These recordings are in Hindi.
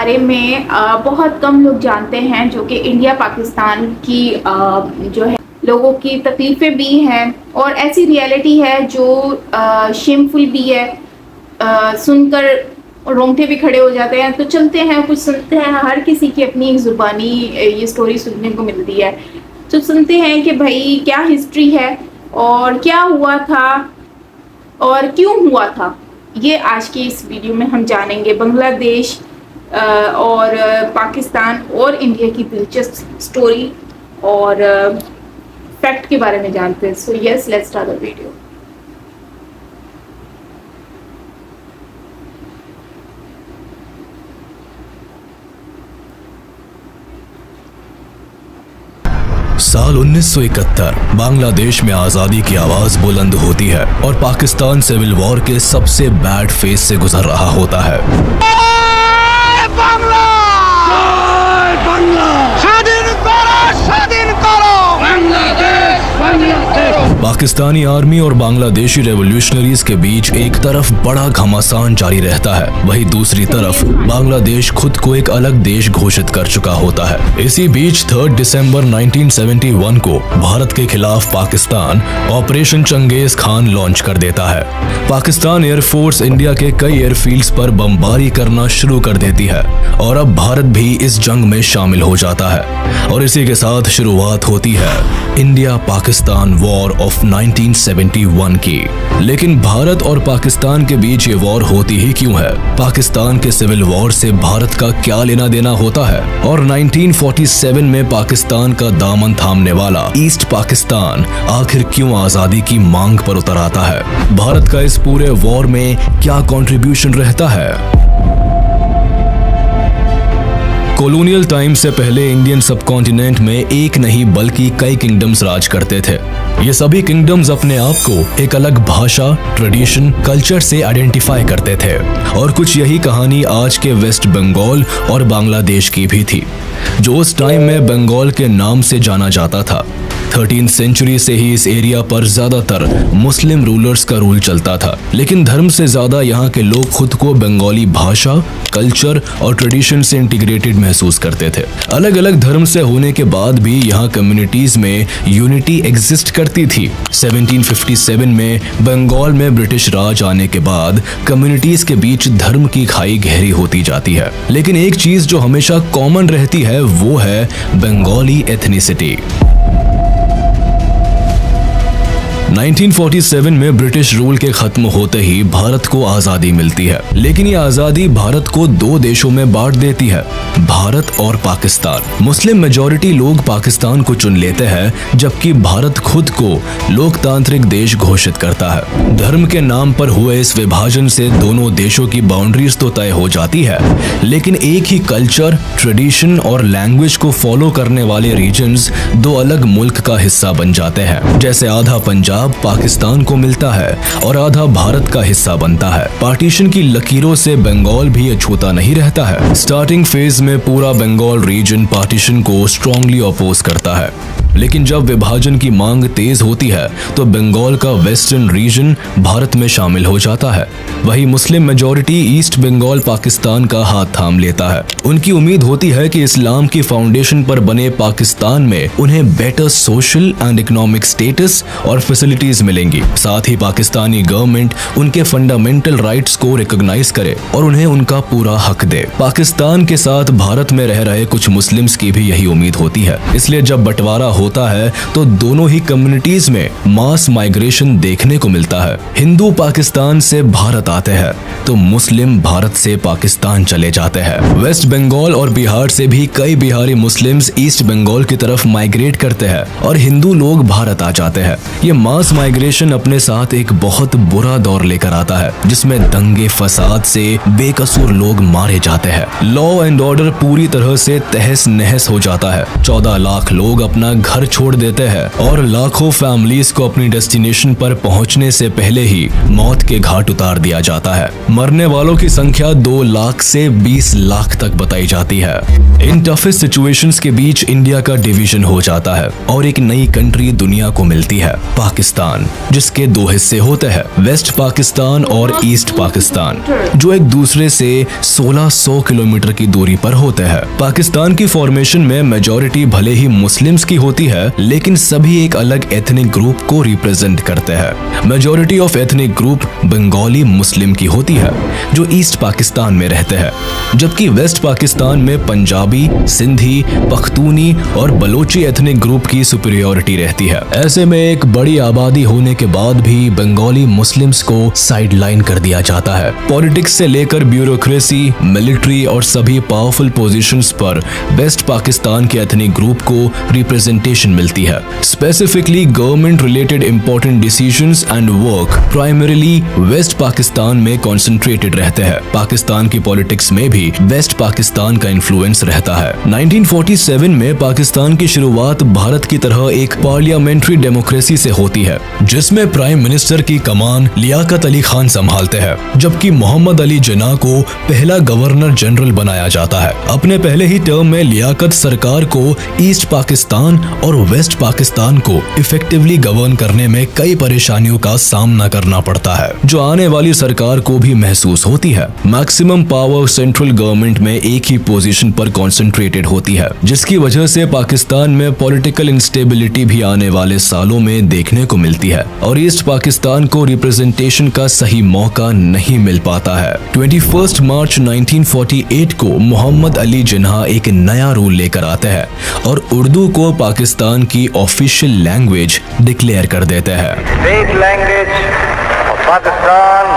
बारे में बहुत कम लोग जानते हैं, जो कि इंडिया पाकिस्तान की जो है लोगों की तकलीफ़ें भी हैं और ऐसी रियलिटी है जो शेमफुल भी है। सुनकर रोंगटे भी खड़े हो जाते हैं। तो चलते हैं, कुछ सुनते हैं। हर किसी की अपनी एक ज़ुबानी ये स्टोरी सुनने को मिलती है। तो सुनते हैं कि भाई क्या हिस्ट्री है और क्या हुआ था और क्यों हुआ था। ये आज की इस वीडियो में हम जानेंगे। बांग्लादेश और पाकिस्तान और इंडिया की दिलचस्प स्टोरी और फैक्ट के बारे में जानते हैं। So yes, let's start the video. साल 1971 बांग्लादेश में आजादी की आवाज बुलंद होती है और पाकिस्तान सिविल वॉर के सबसे बैड फेज से गुजर रहा होता है। पाकिस्तानी आर्मी और बांग्लादेशी रेवोल्यूशनरीज के बीच एक तरफ बड़ा घमासान जारी रहता है, वहीं दूसरी तरफ बांग्लादेश खुद को एक अलग देश घोषित कर चुका होता है। इसी बीच 3 दिसंबर 1971 को भारत के खिलाफ Pakistan operation Genghis Khan launch कर देता है। पाकिस्तान एयरफोर्स इंडिया के कई एयरफील्ड्स पर बमबारी करना शुरू कर देती है और अब भारत भी इस जंग में शामिल हो जाता है और इसी के साथ शुरुआत होती है इंडिया पाकिस्तान वॉर ऑफ 1971 की। लेकिन भारत और पाकिस्तान के बीच ये वॉर होती ही क्यों है? पाकिस्तान के सिविल वॉर से भारत का क्या लेना देना होता है? और 1947 में पाकिस्तान का दामन थामने वाला ईस्ट पाकिस्तान आखिर क्यों आजादी की मांग पर उतर आता है? भारत का इस पूरे वॉर में क्या कंट्रीब्यूशन रहता है? कॉलोनियल टाइम से पहले इंडियन सबकॉन्टिनेंट में एक नहीं बल्कि कई किंगडम्स राज करते थे। ये सभी किंगडम्स अपने आप को एक अलग भाषा, ट्रेडिशन, कल्चर से आइडेंटिफाई करते थे और कुछ यही कहानी आज के वेस्ट बंगाल और बांग्लादेश की भी थी, जो उस टाइम में बंगाल के नाम से जाना जाता था। 13th सेंचुरी से ही इस एरिया पर ज्यादातर मुस्लिम रूलर्स का रूल चलता था, लेकिन धर्म से ज्यादा यहाँ के लोग खुद को बंगाली भाषा, कल्चर और ट्रेडिशन से इंटीग्रेटेड महसूस करते थे। अलग अलग धर्म से होने के बाद भी यहाँ कम्युनिटीज में यूनिटी एग्जिस्ट करती थी। 1757 में बंगाल में ब्रिटिश राज आने के बाद कम्युनिटीज के बीच धर्म की खाई गहरी होती जाती है, लेकिन एक चीज जो हमेशा कॉमन रहती है वो है बंगाली एथनिसिटी। 1947 में ब्रिटिश रूल के खत्म होते ही भारत को आजादी मिलती है, लेकिन ये आजादी भारत को दो देशों में बांट देती है, भारत और पाकिस्तान। मुस्लिम मेजॉरिटी लोग पाकिस्तान को चुन लेते हैं, जबकि भारत खुद को लोकतांत्रिक देश घोषित करता है। धर्म के नाम पर हुए इस विभाजन से दोनों देशों की बाउंड्रीज तो तय हो जाती है, लेकिन एक ही कल्चर, ट्रेडिशन और लैंग्वेज को फॉलो करने वाले रीजन्स दो अलग मुल्क का हिस्सा बन जाते हैं। जैसे आधा पंजाब पाकिस्तान को मिलता है और आधा भारत का हिस्सा बनता है। पार्टीशन की लकीरों से बंगाल भी अछूता नहीं रहता है। स्टार्टिंग फेज में पूरा बंगाल रीजन पार्टीशन को स्ट्रांगली अपोज करता है, लेकिन जब विभाजन की मांग तेज होती है तो बंगाल का वेस्टर्न रीजन भारत में शामिल हो जाता है। वही Muslim majority east Bengal Pakistan का हाथ थाम लेता है। उनकी उम्मीद होती है कि इस्लाम की फाउंडेशन पर बने पाकिस्तान में उन्हें better social and economic status और फैसिलिटीज मिलेंगी। साथ ही पाकिस्तानी गवर्नमेंट उनके फंडामेंटल राइट्स को रिकॉग्नाइज करे और उन्हें उनका पूरा हक दे। पाकिस्तान के साथ भारत में रह रहे कुछ मुस्लिम्स की भी यही उम्मीद होती है। इसलिए जब बंटवारा होता है तो दोनों ही कम्युनिटीज में मास माइग्रेशन देखने को मिलता है। हिंदू पाकिस्तान से भारत आते हैं तो मुस्लिम भारत से पाकिस्तान चले जाते हैं। वेस्ट बंगाल और बिहार से भी कई बिहारी मुस्लिम्स ईस्ट बंगाल की तरफ माइग्रेट करते हैं और हिंदू लोग भारत आ जाते हैं। ये मास माइग्रेशन अपने साथ एक बहुत बुरा दौर लेकर आता है, जिसमें दंगे फसाद से बेकसूर लोग मारे जाते हैं। लॉ एंड ऑर्डर पूरी तरह से तहस नहस हो जाता है। 14 लाख लोग अपना घर छोड़ देते हैं और लाखों फैमिलीज को अपनी डेस्टिनेशन पर पहुंचने से पहले ही मौत के घाट उतार दिया जाता है। मरने वालों की संख्या 2 लाख से 20 लाख तक बताई जाती है। इन टफेस्ट सिचुएशंस के बीच इंडिया का डिवीजन हो जाता है और एक नई कंट्री दुनिया को मिलती है, पाकिस्तान, जिसके 2 हिस्से होते हैं, वेस्ट पाकिस्तान और ईस्ट पाकिस्तान, जो एक दूसरे से 1600 किलोमीटर की दूरी पर होते हैं। पाकिस्तान की फॉर्मेशन में मेजॉरिटी भले ही मुस्लिम्स की होती है, लेकिन सभी एक अलग एथनिक ग्रुप को रिप्रेजेंट करते हैं। Majority of ethnic group Bengali Muslim की होती है, जो ईस्ट पाकिस्तान में रहते हैं, जबकि वेस्ट पाकिस्तान में पंजाबी, सिंधी, पख्तूनी और बलोची एथनिक ग्रुप की सुपीरियोरिटी रहती है। ऐसे में एक बड़ी आबादी होने के बाद भी बंगाली मुस्लिम्स को साइडलाइन कर दिया जाता है। पॉलिटिक्स से लेकर ब्यूरोक्रेसी, मिलिट्री और सभी पावरफुल पोजीशंस पर वेस्ट पाकिस्तान के एथनिक ग्रुप को रिप्रेजेंटेशन मिलती है। Specifically government related important decisions and work primarily west Pakistan में कॉन्सेंट्रेटेड रहते हैं। पाकिस्तान की पॉलिटिक्स में भी वेस्ट पाकिस्तान का इन्फ्लुएंस रहता है। 1947 में पाकिस्तान की शुरुआत भारत की तरह एक पार्लियामेंट्री डेमोक्रेसी से होती है, जिसमें प्राइम मिनिस्टर की कमान लियाकत अली खान संभालते हैं, जबकि मोहम्मद अली जिन्ना को पहला गवर्नर जनरल बनाया जाता है। अपने पहले ही टर्म में लियाकत सरकार को ईस्ट पाकिस्तान और वेस्ट पाकिस्तान को इफेक्टिवली गवर्न करने में कई परेशानियों का सामना करना पड़ता है, जो आने वाली सरकार को भी महसूस होती है। मैक्सिमम पावर सेंट्रल गवर्नमेंट में एक ही पोजीशन पर कॉन्सेंट्रेटेड होती है, जिसकी वजह से पाकिस्तान में पॉलिटिकल इंस्टेबिलिटी भी आने वाले सालों में देखने को मिलती है और ईस्ट पाकिस्तान को रिप्रेजेंटेशन का सही मौका नहीं मिल पाता है। 21 मार्च 1948 को मोहम्मद अली जिन्ना एक नया रूल लेकर आते हैं और उर्दू को पाकिस्तान की ऑफिशियल लैंग्वेज डिक्लेयर कर देते हैं। State language of Pakistan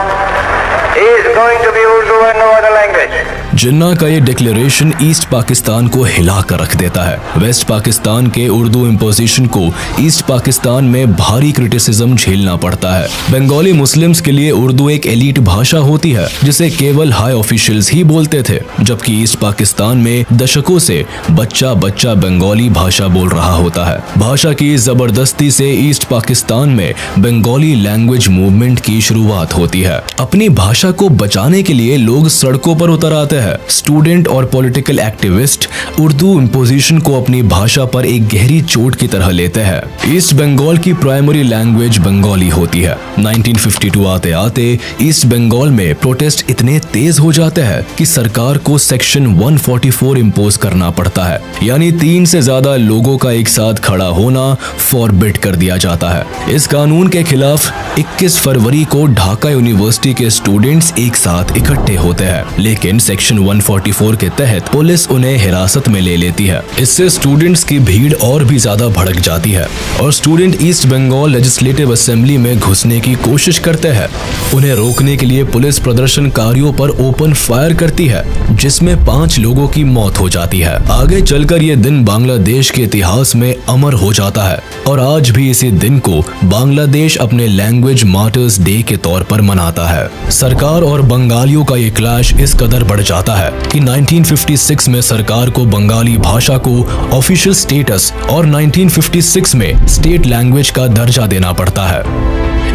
is going to be Urdu and no other language. जिन्ना का ये डिक्लेरेशन ईस्ट पाकिस्तान को हिला कर रख देता है। वेस्ट पाकिस्तान के उर्दू इम्पोजिशन को ईस्ट पाकिस्तान में भारी क्रिटिसिज्म झेलना पड़ता है। बंगाली मुस्लिम्स के लिए उर्दू एक एलीट भाषा होती है, जिसे केवल हाई ऑफिशियल्स ही बोलते थे, जबकि ईस्ट पाकिस्तान में दशकों से बच्चा बच्चा बंगाली भाषा बोल रहा होता है। भाषा की जबरदस्ती से ईस्ट पाकिस्तान में बंगाली लैंग्वेज मूवमेंट की शुरुआत होती है। अपनी भाषा को बचाने के लिए लोग सड़कों पर उतर आते हैं। स्टूडेंट और पॉलिटिकल एक्टिविस्ट उर्दू इम्पोजिशन को अपनी भाषा पर एक गहरी चोट की तरह लेते हैं। ईस्ट बंगाल की प्राइमरी लैंग्वेज बंगाली होती है। 1952 आते आते ईस्ट बंगाल में प्रोटेस्ट इतने तेज हो जाते हैं कि सरकार को सेक्शन 144 इम्पोज करना पड़ता है, यानी 3 से ज्यादा लोगों का एक साथ खड़ा होना फॉरबिड कर दिया जाता है। इस कानून के खिलाफ 21 फरवरी को ढाका यूनिवर्सिटी के स्टूडेंट्स एक साथ इकट्ठे होते हैं, लेकिन सेक्शन 144 के तहत पुलिस उन्हें हिरासत में ले लेती है। इससे स्टूडेंट्स की भीड़ और भी ज्यादा भड़क जाती है और student east Bengal legislative assembly में घुसने की कोशिश करते हैं। उन्हें रोकने के लिए पुलिस प्रदर्शनकारियों पर ओपन फायर करती है, जिसमें 5 लोगों की मौत हो जाती है। आगे चलकर ये दिन बांग्लादेश के इतिहास में अमर हो जाता है और आज भी इसी दिन को बांग्लादेश अपने लैंग्वेज मार्टर्स डे के तौर पर मनाता है। सरकार और बंगालियों का ये क्लैश इस कदर बढ़ जाता है कि 1956 में सरकार को बंगाली भाषा को ऑफिशियल स्टेटस और 1956 में स्टेट लैंग्वेज का दर्जा देना पड़ता है।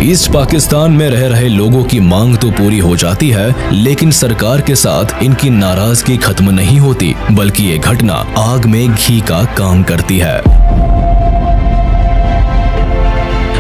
ईस्ट पाकिस्तान में रह रहे लोगों की मांग तो पूरी हो जाती है, लेकिन सरकार के साथ इनकी नाराजगी खत्म नहीं होती, बल्कि ये घटना आग में घी का काम करती है।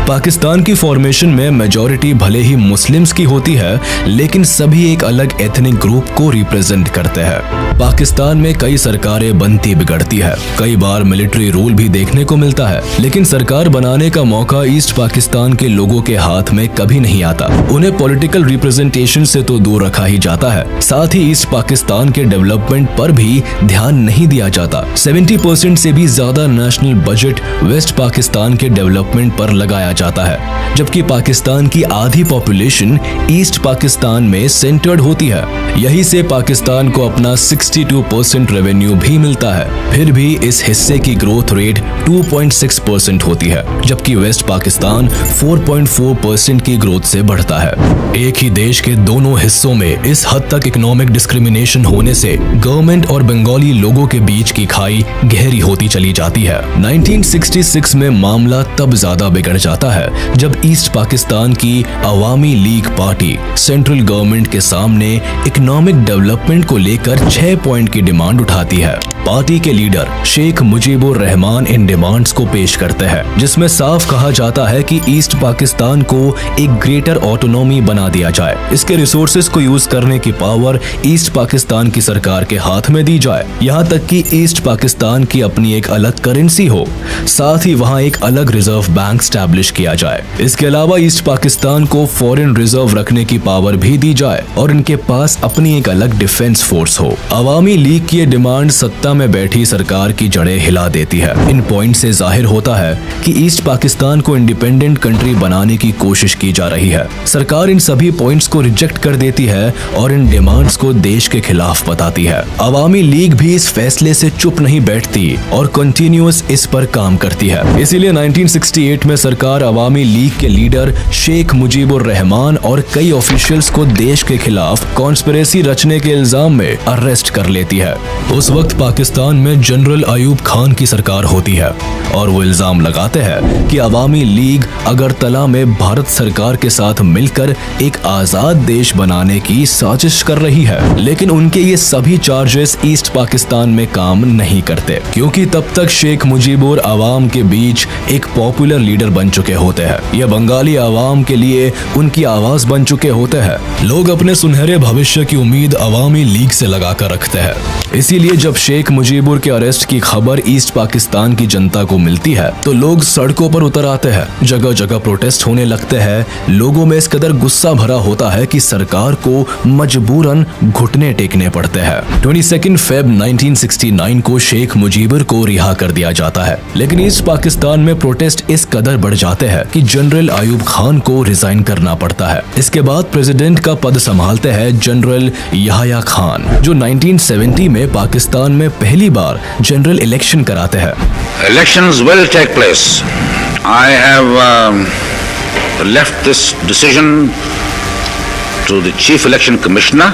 पाकिस्तान की फॉर्मेशन में मेजॉरिटी भले ही मुस्लिम्स की होती है, लेकिन सभी एक अलग एथनिक ग्रुप को रिप्रेजेंट करते हैं। पाकिस्तान में कई सरकारें बनती बिगड़ती है, कई बार मिलिट्री रूल भी देखने को मिलता है, लेकिन सरकार बनाने का मौका ईस्ट पाकिस्तान के लोगों के हाथ में कभी नहीं आता। उन्हें पॉलिटिकल रिप्रेजेंटेशन से तो दूर रखा ही जाता है, साथ ही ईस्ट पाकिस्तान के डेवलपमेंट पर भी ध्यान नहीं दिया जाता। 70% से भी ज्यादा नेशनल बजट वेस्ट पाकिस्तान के डेवलपमेंट पर लगाया जाता है, जबकि पाकिस्तान की आधी पॉपुलेशन ईस्ट पाकिस्तान में सेंटर्ड होती है। यही से पाकिस्तान को अपना 62% रेवेन्यू भी मिलता है। फिर भी इस हिस्से की ग्रोथ रेट 2.6% होती है, जबकि वेस्ट पाकिस्तान 4.4% की ग्रोथ से बढ़ता है। एक ही देश के दोनों हिस्सों में इस हद तक इकोनॉमिक डिस्क्रिमिनेशन होने से गवर्नमेंट और बंगाली लोगों के बीच की खाई गहरी होती चली जाती है। 1966 में मामला तब ज्यादा बिगड़ जाता है जब ईस्ट पाकिस्तान की अवामी लीग पार्टी सेंट्रल गवर्नमेंट के सामने इकोनॉमिक डेवलपमेंट को लेकर 6 पॉइंट की डिमांड उठाती है। पार्टी के लीडर शेख मुजीबुर रहमान इन डिमांड्स को पेश करते हैं, जिसमें साफ कहा जाता है कि ईस्ट पाकिस्तान को एक ग्रेटर ऑटोनॉमी बना दिया जाए, इसके रिसोर्सेज को यूज करने की पावर ईस्ट पाकिस्तान की सरकार के हाथ में दी जाए, यहाँ तक कि ईस्ट पाकिस्तान की अपनी एक अलग करेंसी हो, साथ ही वहाँ एक अलग रिजर्व बैंक स्टैब्लिश किया जाए। इसके अलावा ईस्ट पाकिस्तान को फॉरेन रिजर्व रखने की पावर भी दी जाए और इनके पास अपनी एक अलग डिफेंस फोर्स हो। अवामी लीग की ये डिमांड सत्ता में बैठी सरकार की जड़ें हिला देती है। इन पॉइंट से जाहिर होता है कि ईस्ट पाकिस्तान को इंडिपेंडेंट कंट्री बनाने की कोशिश की जा रही है। सरकार इन सभी पॉइंट्स को रिजेक्ट कर देती है और इन डिमांड्स को देश के खिलाफ बताती है। अवामी लीग भी इस फैसले से चुप नहीं बैठती और कंटिन्यूअस इस पर काम करती है। इसीलिए 1968 में सरकार अवामी लीग के लीडर शेख मुजीबुर रहमान और कई ऑफिशियल्स को देश के खिलाफ कॉन्स्पिरेसी रचने के इल्जाम में अरेस्ट कर लेती है। उस वक्त पाकिस्तान में जनरल अयूब खान की सरकार होती है और वो इल्जाम लगाते हैं कि अवामी लीग अगरतला में भारत सरकार के साथ मिलकर एक आजाद देश बनाने की साजिश कर रही है। लेकिन उनके ये सभी चार्जेस ईस्ट पाकिस्तान में काम नहीं करते, क्योंकि तब तक शेख मुजीबुर अवाम के बीच एक पॉपुलर लीडर बन चुके होते हैं। ये बंगाली अवाम के लिए उनकी आवाज बन चुके होते हैं। लोग अपने सुनहरे भविष्य की उम्मीद अवामी लीग से लगाकर रखते हैं। इसीलिए जब शेख मुजीबुर के अरेस्ट की खबर ईस्ट पाकिस्तान की जनता को मिलती है तो लोग सड़कों पर उतर आते हैं। जगह जगह प्रोटेस्ट होने लगते हैं। लोगों में इस कदर गुस्सा भरा होता है कि सरकार को मजबूरन घुटने टेकने पड़ते हैं। 22 फेब 1969 को शेख मुजीबुर को रिहा कर दिया जाता है। लेकिन ईस्ट पाकिस्तान में प्रोटेस्ट इस कदर बढ़ जाते हैं कि जनरल अयूब खान को रिजाइन करना पड़ता है। इसके बाद प्रेसिडेंट का पद संभालते हैं जनरल याह्या खान, जो 1970 में पाकिस्तान में पहली बार जनरल इलेक्शन कराते हैं। Elections will take place. I have left this decision to the Chief Election Commissioner.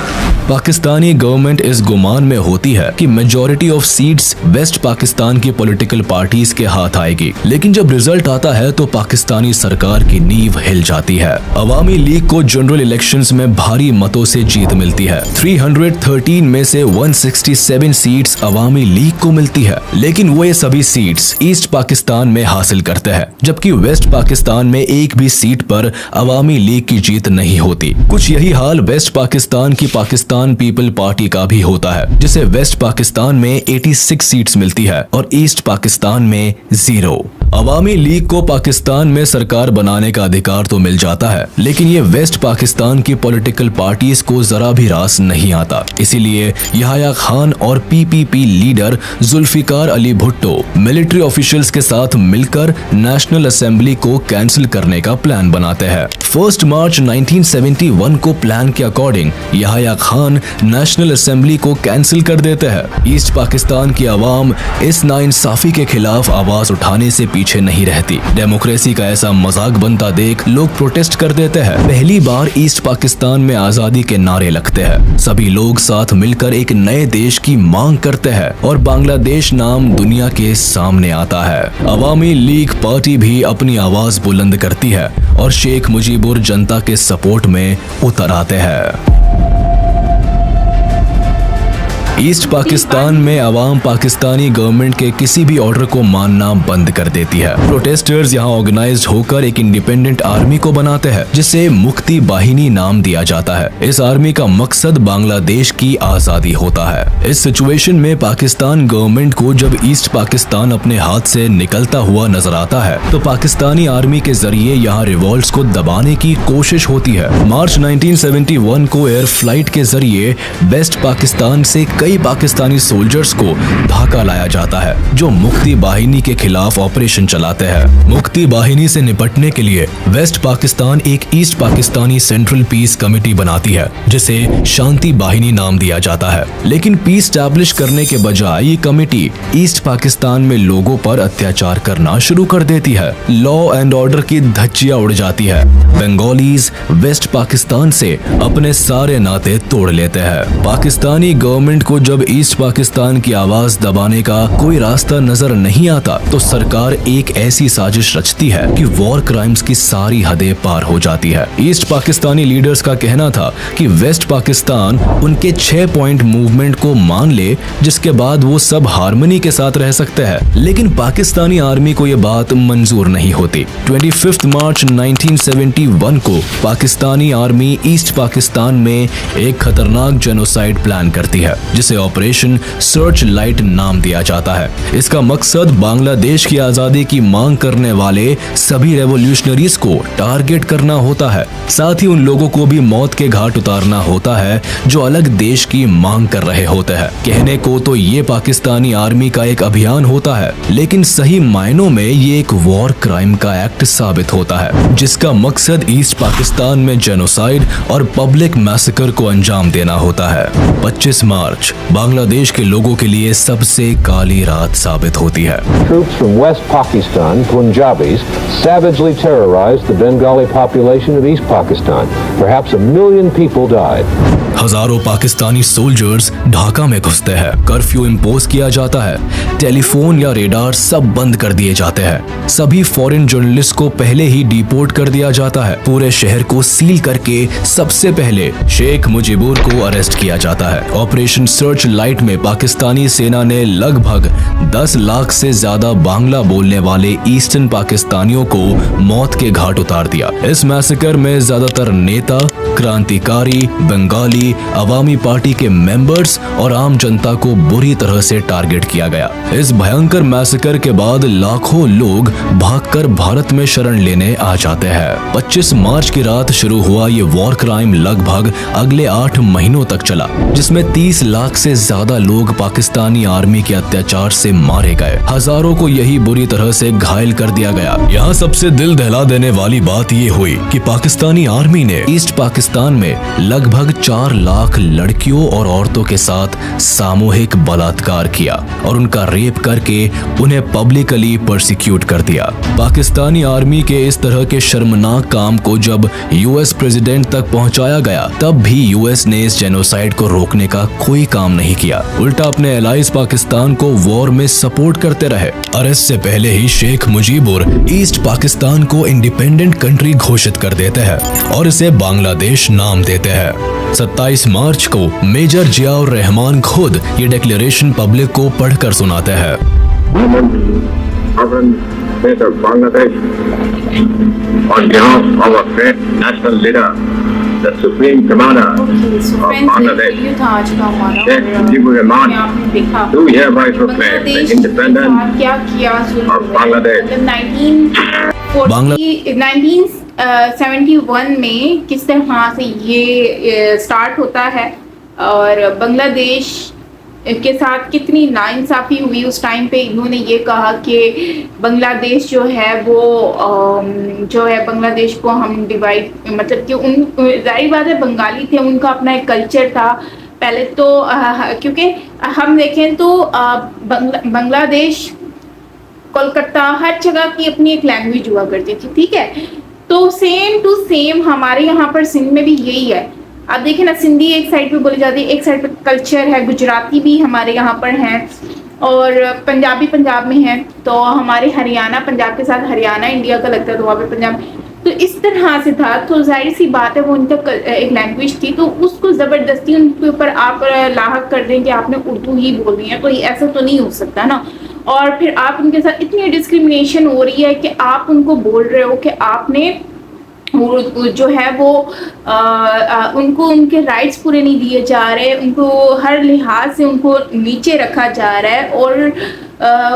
Pakistani government इस गुमान में होती है कि majority of seats west Pakistan की पॉलिटिकल पार्टीज के हाथ आएगी, लेकिन जब रिजल्ट आता है तो पाकिस्तानी सरकार की नींव हिल जाती है। अवामी लीग को जनरल इलेक्शंस में भारी मतों से जीत मिलती है। 313 में से 167 सीट्स अवामी लीग को मिलती है, लेकिन वो ये सभी सीट्स ईस्ट पाकिस्तान में हासिल करते हैं, जबकि वेस्ट पाकिस्तान में एक भी सीट पर अवामी लीग की जीत नहीं होती। कुछ यही हाल वेस्ट पाकिस्तान की पाकिस्तान पीपल पार्टी का भी होता है, जिसे वेस्ट पाकिस्तान में 86 सीट्स मिलती है और ईस्ट पाकिस्तान में 0। अवामी लीग को पाकिस्तान में सरकार बनाने का अधिकार तो मिल जाता है, लेकिन ये वेस्ट पाकिस्तान की पॉलिटिकल पार्टीज को जरा भी रास नहीं आता। इसीलिए याह्या खान और PPP leader Zulfikar Ali Bhutto military officials के साथ मिलकर नेशनल असेंबली को कैंसिल करने का प्लान बनाते हैं। 1 मार्च 1971 को प्लान के according Yahya Khan national assembly को कैंसिल कर देते हैं। ईस्ट पाकिस्तान की आवाम इस नाइंसाफी के खिलाफ आवाज उठाने से पीछे नहीं रहती। डेमोक्रेसी का ऐसा मजाक बनता देख लोग प्रोटेस्ट कर देते हैं। पहली बार ईस्ट पाकिस्तान में आजादी के नारे लगते हैं। सभी लोग साथ मिलकर एक नए देश की मांग करते हैं और बांग्लादेश नाम दुनिया के सामने आता है। अवामी लीग पार्टी भी अपनी आवाज बुलंद करती है और शेख मुजीबुर जनता के सपोर्ट में उतर आते हैं। ईस्ट पाकिस्तान में अवाम पाकिस्तानी गवर्नमेंट के किसी भी ऑर्डर को मानना बंद कर देती है। प्रोटेस्टर्स यहाँ ऑर्गेनाइज्ड होकर एक इंडिपेंडेंट आर्मी को बनाते हैं, जिसे मुक्ति बाहिनी नाम दिया जाता है। इस आर्मी का मकसद बांग्लादेश की आजादी होता है। इस सिचुएशन में पाकिस्तान गवर्नमेंट को जब ईस्ट पाकिस्तान अपने हाथ से निकलता हुआ नजर आता है तो पाकिस्तानी आर्मी के जरिए यहाँ रिवॉल्ट्स को दबाने की कोशिश होती है। मार्च 1971 को एयर फ्लाइट के जरिए वेस्ट पाकिस्तान से कई कई पाकिस्तानी सोल्जर्स को ढाका लाया जाता है जो मुक्ति बाहिनी के खिलाफ ऑपरेशन चलाते हैं। मुक्ति बाहिनी से निपटने के लिए वेस्ट पाकिस्तान एक east Pakistani central peace committee बनाती है जिसे शांति बाहिनी नाम दिया जाता है। लेकिन पीस स्टैब्लिश करने के बजाय ये कमेटी ईस्ट पाकिस्तान में लोगों पर अत्याचार करना शुरू कर देती है। लॉ एंड ऑर्डर की धज्जियां उड़ जाती है। बंगालीज वेस्ट पाकिस्तान से अपने सारे नाते तोड़ लेते हैं। पाकिस्तानी गवर्नमेंट को जब ईस्ट पाकिस्तान की आवाज दबाने का कोई रास्ता नजर नहीं आता तो सरकार एक ऐसी साजिश रचती है कि वॉर क्राइम्स की सारी हदें पार हो जाती है। ईस्ट पाकिस्तानी लीडर्स का कहना था कि वेस्ट पाकिस्तान उनके 6 पॉइंट मूवमेंट को मान ले जिसके बाद वो सब हार्मनी के साथ रह सकते हैं। लेकिन पाकिस्तानी आर्मी को ये बात मंजूर नहीं होती। 25 मार्च 1971 को पाकिस्तानी आर्मी ईस्ट पाकिस्तान में एक खतरनाक जेनोसाइड प्लान करती है जिसे ऑपरेशन सर्च लाइट नाम दिया जाता है। इसका मकसद बांग्लादेश की आजादी की मांग करने वाले सभी रेवोल्यूशनरीज को टारगेट करना होता है। साथ ही उन लोगों को भी मौत के घाट उतारना होता है जो अलग देश की मांग कर रहे होते हैं। कहने को तो ये पाकिस्तानी आर्मी का एक अभियान होता है लेकिन सही मायनों में ये एक वॉर क्राइम का एक्ट साबित होता है जिसका मकसद ईस्ट पाकिस्तान में जेनोसाइड और पब्लिक मैसेकर को अंजाम देना होता है। 25 मार्च बांग्लादेश के लोगों के लिए सबसे काली रात साबित होती है। Troops from West Pakistan, Punjabis, savagely terrorized the Bengali population of East Pakistan. Perhaps 1 million people died. हजारों पाकिस्तानी सोल्जर्स ढाका में घुसते हैं। कर्फ्यू इम्पोज किया जाता है। टेलीफोन या रेडार सब बंद कर दिए जाते हैं। सभी फॉरेन जर्नलिस्ट को पहले ही डिपोर्ट कर दिया जाता है। पूरे शहर को सील करके सबसे पहले शेख मुजीबुर को अरेस्ट किया जाता है। ऑपरेशन सर्च लाइट में पाकिस्तानी सेना ने लगभग 10 लाख से ज्यादा बांग्ला बोलने वाले ईस्टर्न पाकिस्तानियों को मौत के घाट उतार दिया। इस मैसेकर में ज्यादातर नेता, क्रांतिकारी, बंगाली, अवामी पार्टी के मेंबर्स और आम जनता को बुरी तरह से टारगेट किया गया। इस भयंकर मैसेकर के बाद लाखों लोग भागकर भारत में शरण लेने आ जाते हैं। 25 मार्च की रात शुरू हुआ ये वॉर क्राइम लगभग अगले 8 महीनों तक चला जिसमें 30 लाख से ज्यादा लोग पाकिस्तानी आर्मी के अत्याचार से मारे गए। हजारों को यही बुरी तरह से घायल कर दिया गया। यहाँ सबसे दिल दहला देने वाली बात ये हुई कि पाकिस्तानी आर्मी ने ईस्ट पाकिस्तान में लगभग 4 लाख लड़कियों और औरतों के साथ सामूहिक बलात्कार किया और उनका रेप करके उन्हें पब्लिकली परसिक्यूट कर दिया। पाकिस्तानी आर्मी के इस तरह के शर्मनाक काम को जब यूएस प्रेसिडेंट तक पहुंचाया गया तब भी यूएस ने इस जेनोसाइड को रोकने का कोई काम नहीं किया। उल्टा अपने एलाइज पाकिस्तान को वॉर में सपोर्ट करते रहे। अरेस्ट से पहले ही शेख मुजीबुर ईस्ट पाकिस्तान को इंडिपेंडेंट कंट्री घोषित कर देते हैं और इसे बांग्लादेश नाम देते हैं। 27 मार्च को मेजर जियाउर रहमान खुद ये डिक्लेरेशन पब्लिक को पढ़कर सुनाते हैं। Bangladesh, on behalf of our great national leader, the Supreme Commander of Bangladesh, Sheikh Mujibur Rahman, do hereby proclaim the independence of Bangladesh. 1971 में किस तरह से ये स्टार्ट होता है और बांग्लादेश के साथ कितनी नाइंसाफ़ी हुई उस टाइम पे। इन्होंने ये कहा कि बांग्लादेश जो है वो जो है बांग्लादेश को हम डिवाइड मतलब कि उन जाहिर बात है बंगाली थे, उनका अपना एक कल्चर था पहले तो क्योंकि हम देखें तो बांग्लादेश कोलकाता हर जगह की अपनी एक लैंग्वेज हुआ करती थी, ठीक है। तो सेम टू सेम हमारे यहाँ पर सिंध में भी यही है। आप देखें ना, सिंधी एक साइड पे बोली जाती है, एक साइड पे कल्चर है, गुजराती भी हमारे यहाँ पर हैं और पंजाबी पंजाब में है। तो हमारे हरियाणा पंजाब के साथ हरियाणा इंडिया का लगता है तो वहाँ पे पंजाब, तो इस तरह से था। तो जाहिर सी बात है वो उनका एक लैंग्वेज थी, तो उसको ज़बरदस्ती उनके ऊपर आप लाहक कर दें कि आपने उर्दू ही बोलनी है, तो ऐसा तो नहीं हो सकता ना। और फिर आप उनके साथ इतनी डिस्क्रिमिनेशन हो रही है कि आप उनको बोल रहे हो कि आपने जो है वो उनको उनके राइट्स पूरे नहीं दिए जा रहे, उनको हर लिहाज से उनको नीचे रखा जा रहा है और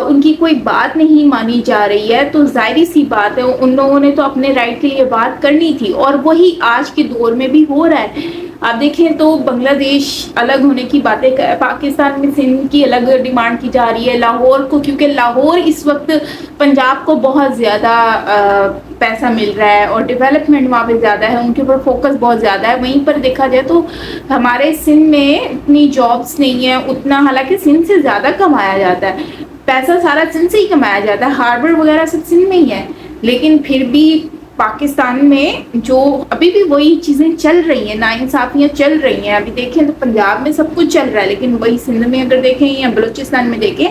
उनकी कोई बात नहीं मानी जा रही है। तो जाहिर सी बात है उन लोगों ने तो अपने राइट के लिए बात करनी थी और वही आज के दौर में भी हो रहा है। आप देखें तो बांग्लादेश अलग होने की बातें पाकिस्तान में सिंध की अलग डिमांड की जा रही है, लाहौर को, क्योंकि लाहौर इस वक्त पंजाब को बहुत ज़्यादा पैसा मिल रहा है और डेवलपमेंट वहाँ पे ज़्यादा है, उनके ऊपर फोकस बहुत ज़्यादा है। वहीं पर देखा जाए तो हमारे सिंध में इतनी जॉब्स नहीं है उतना, हालांकि सिंध से ज़्यादा कमाया जाता है, पैसा सारा सिंध से ही कमाया जाता है, हार्बर वगैरह सब सिंध में ही है, लेकिन फिर भी पाकिस्तान में जो अभी भी वही चीज़ें चल रही हैं, नाइंसाफियाँ चल रही हैं। अभी देखें तो पंजाब में सब कुछ चल रहा है, लेकिन वही सिंध में अगर देखें या बलूचिस्तान में देखें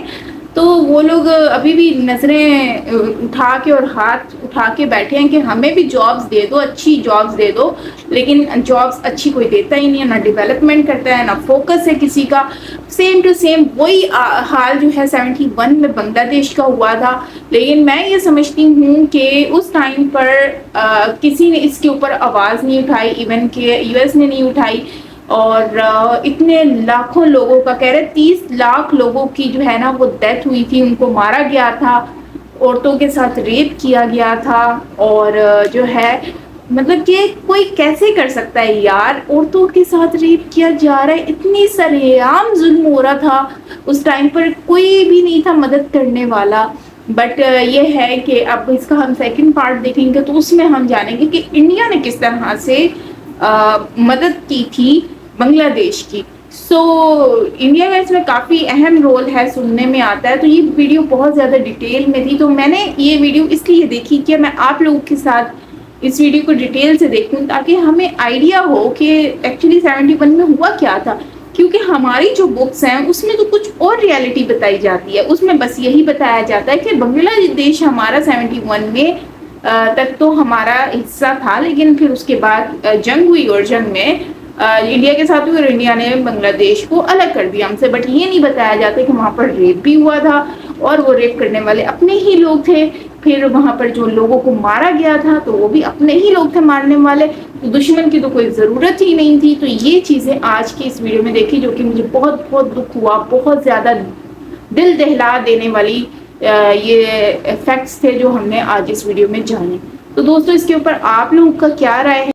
तो वो लोग अभी भी नजरें उठा के और हाथ उठा के बैठे हैं कि हमें भी जॉब्स दे दो, अच्छी जॉब्स दे दो, लेकिन जॉब्स अच्छी कोई देता ही नहीं है, ना डेवलपमेंट करता है, ना फोकस है किसी का। सेम टू सेम वही हाल जो है 71 में बांग्लादेश का हुआ था। लेकिन मैं ये समझती हूँ कि उस टाइम पर किसी ने इसके ऊपर आवाज़ नहीं उठाई, इवन के यूएस ने नहीं उठाई, और इतने लाखों लोगों का कह रहे 30 लाख लोगों की जो है ना वो डेथ हुई थी, उनको मारा गया था, औरतों के साथ रेप किया गया था। और जो है मतलब कि कोई कैसे कर सकता है यार, औरतों के साथ रेप किया जा रहा है, इतनी सरेआम जुल्म हो रहा था उस टाइम पर, कोई भी नहीं था मदद करने वाला। बट ये है कि अब इसका हम सेकंड पार्ट देखेंगे तो उसमें हम जानेंगे कि इंडिया ने किस तरह से मदद की थी बांग्लादेश की। इंडिया का इसमें काफ़ी अहम रोल है, सुनने में आता है। तो ये वीडियो बहुत ज़्यादा डिटेल में थी, तो मैंने ये वीडियो इसलिए देखी कि मैं आप लोगों के साथ इस वीडियो को डिटेल से देखूं ताकि हमें आइडिया हो कि एक्चुअली 71 में हुआ क्या था। क्योंकि हमारी जो बुक्स हैं उसमें तो कुछ और रियलिटी बताई जाती है, उसमें बस यही बताया जाता है कि बांग्लादेश हमारा 71 में तक तो हमारा हिस्सा था, लेकिन फिर उसके बाद जंग हुई और जंग में इंडिया के साथ हुई और इंडिया ने बांग्लादेश को अलग कर दिया हमसे। बट ये नहीं बताया जाता कि वहाँ पर रेप भी हुआ था और वो रेप करने वाले अपने ही लोग थे, फिर वहाँ पर जो लोगों को मारा गया था तो वो भी अपने ही लोग थे मारने वाले, तो दुश्मन की तो कोई ज़रूरत ही नहीं थी। तो ये चीज़ें आज की इस वीडियो में देखी जो कि मुझे बहुत बहुत दुख हुआ, बहुत ज़्यादा दिल दहला देने वाली ये फैक्ट्स थे जो हमने आज इस वीडियो में जाने। तो दोस्तों इसके ऊपर आप लोगों का क्या राय है?